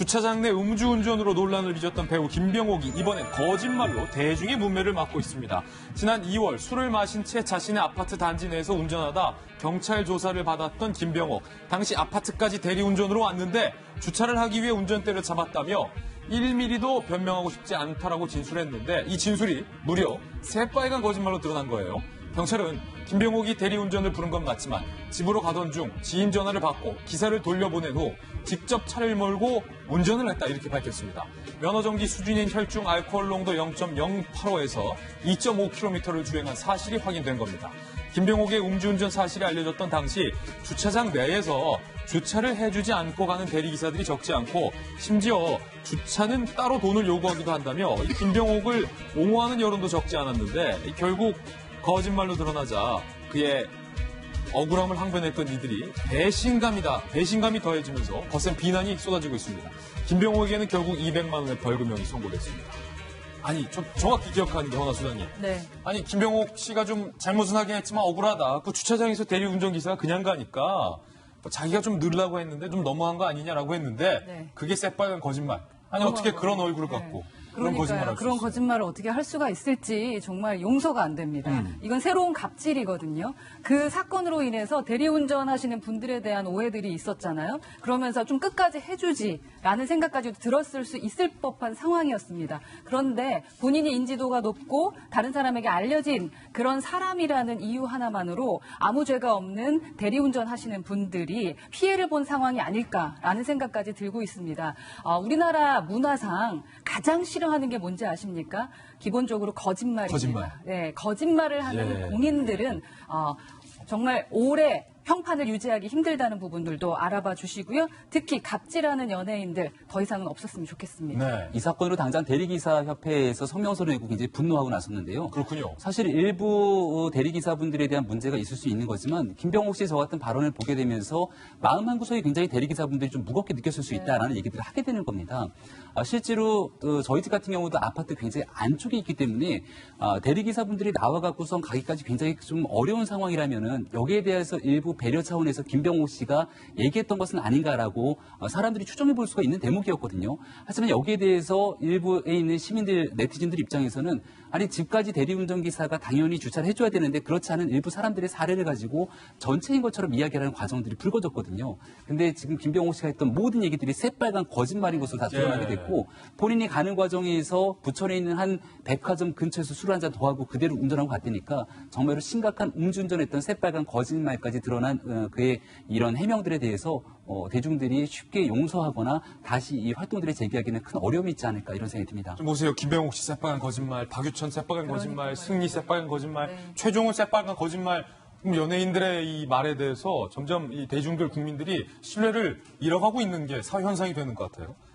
주차장 내 음주운전으로 논란을 빚었던 배우 김병옥이 이번엔 거짓말로 대중의 문매를 맡고 있습니다. 지난 2월 술을 마신 채 자신의 아파트 단지 내에서 운전하다 경찰 조사를 받았던 김병옥. 당시 아파트까지 대리운전으로 왔는데 주차를 하기 위해 운전대를 잡았다며 1mm도 변명하고 싶지 않다라고 진술했는데 이 진술이 무려 새빨간 거짓말로 드러난 거예요. 경찰은 김병옥이 대리운전을 부른 건 맞지만 집으로 가던 중 지인 전화를 받고 기사를 돌려보낸 후 직접 차를 몰고 운전을 했다 이렇게 밝혔습니다. 면허정지 수준인 혈중 알코올 농도 0.085에서 2.5km를 주행한 사실이 확인된 겁니다. 김병옥의 음주운전 사실이 알려졌던 당시 주차장 내에서 주차를 해주지 않고 가는 대리기사들이 적지 않고 심지어 주차는 따로 돈을 요구하기도 한다며 김병옥을 옹호하는 여론도 적지 않았는데 결국 거짓말로 드러나자 그의 억울함을 항변했던 이들이 배신감이 더해지면서 거센 비난이 쏟아지고 있습니다. 김병옥에게는 결국 200만 원의 벌금형이 선고됐습니다. 아니, 좀 정확히 기억하는데, 허나 수장님. 네. 아니, 김병옥 씨가 좀 잘못은 하긴 했지만 억울하다. 그 주차장에서 대리운전기사가 그냥 가니까 자기가 좀 늘라고 했는데 좀 너무한 거 아니냐라고 했는데 네. 그게 새빨간 거짓말. 아니, 어떻게 그런 얼굴을 갖고 그런 거짓말을 할 수 그런 있어요? 거짓말을 어떻게 할 수가 있을지 정말 용서가 안 됩니다. 이건 새로운 갑질이거든요. 그 사건으로 인해서 대리운전 하시는 분들에 대한 오해들이 있었잖아요. 그러면서 좀 끝까지 해주지라는 생각까지도 들었을 수 있을 법한 상황이었습니다. 그런데 본인이 인지도가 높고 다른 사람에게 알려진 그런 사람이라는 이유 하나만으로 아무 죄가 없는 대리운전 하시는 분들이 피해를 본 상황이 아닐까라는 생각까지 들고 있습니다. 우리나라 문화상 가장 싫어하는 게 뭔지 아십니까? 기본적으로 거짓말입니다. 거짓말. 네, 거짓말을 하는 예. 공인들은 정말 오래 평판을 유지하기 힘들다는 부분들도 알아봐 주시고요. 특히 갑질하는 연예인들 더 이상은 없었으면 좋겠습니다. 네. 이 사건으로 당장 대리기사협회에서 성명서를 내고 굉장히 분노하고 나섰는데요. 그렇군요. 사실 일부 대리기사분들에 대한 문제가 있을 수 있는 거지만 김병옥 씨의 저 같은 발언을 보게 되면서 마음 한구석에 굉장히 대리기사분들이 좀 무겁게 느꼈을 수 있다라는 얘기들을 하게 되는 겁니다. 실제로 저희 집 같은 경우도 아파트 굉장히 안쪽에 있기 때문에 대리기사분들이 나와갖고선 가기까지 굉장히 좀 어려운 상황이라면은 여기에 대해서 일부 배려 차원에서 김병옥 씨가 얘기했던 것은 아닌가라고 사람들이 추정해 볼 수가 있는 대목이었거든요. 하지만 여기에 대해서 일부에 있는 시민들, 네티즌들 입장에서는 아니 집까지 대리운전기사가 당연히 주차를 해줘야 되는데 그렇지 않은 일부 사람들의 사례를 가지고 전체인 것처럼 이야기하는 과정들이 불거졌거든요. 근데 지금 김병옥 씨가 했던 모든 얘기들이 새빨간 거짓말인 것으로 다 드러나게 됐고 본인이 가는 과정에서 부천에 있는 한 백화점 근처에서 술 한 잔 더 하고 그대로 운전하고 갔다니까 정말로 심각한 음주운전했던 새빨간 거짓말까지 드러난 그의 이런 해명들에 대해서 대중들이 쉽게 용서하거나 다시 이 활동들을 재개하기는 큰 어려움이 있지 않을까 이런 생각이 듭니다. 좀 보세요. 김병옥 씨 새빨간 거짓말, 박유천 새빨간 거짓말, 승리 새빨간 거짓말, 네. 최종훈 새빨간 거짓말. 연예인들의 이 말에 대해서 점점 이 대중들, 국민들이 신뢰를 잃어가고 있는 게 사회 현상이 되는 것 같아요.